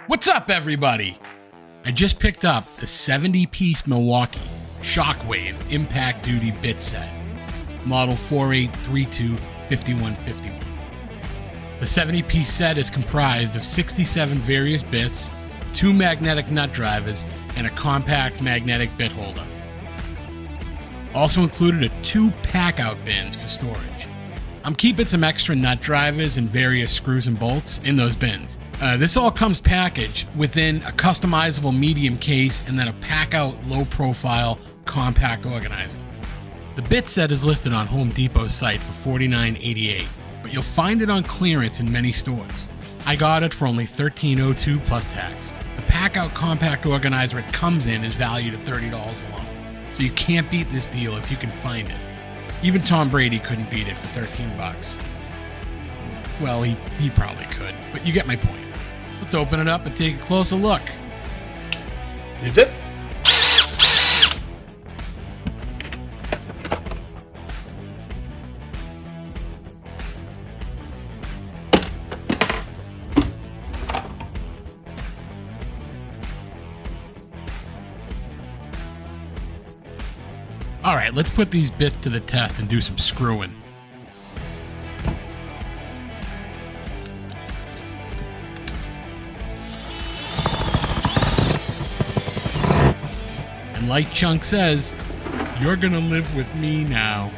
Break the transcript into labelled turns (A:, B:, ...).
A: What's up, everybody? I just picked up the 70-piece Milwaukee SHOCKWAVE Impact Duty bit set, model 48325151. The 70-piece set is comprised of 67 various bits, 2 magnetic nut drivers, and a compact magnetic bit holder. Also included are 2 PACKOUT bins for storage. I'm keeping some extra nut drivers and various screws and bolts in those bins. This all comes packaged within a customizable medium case and then a PACKOUT low-profile compact organizer. The bit set is listed on Home Depot's site for $49.88, but you'll find it on clearance in many stores. I got it for only $13.02 plus tax. The PACKOUT compact organizer it comes in is valued at $30 alone, so you can't beat this deal if you can find it. Even Tom Brady couldn't beat it for $13. Well, he probably could, but you get my point. Let's open it up and take a closer look.
B: Zip zip.
A: Alright, let's put these bits to the test and do some screwing. And like Chunk says, you're gonna live with me now.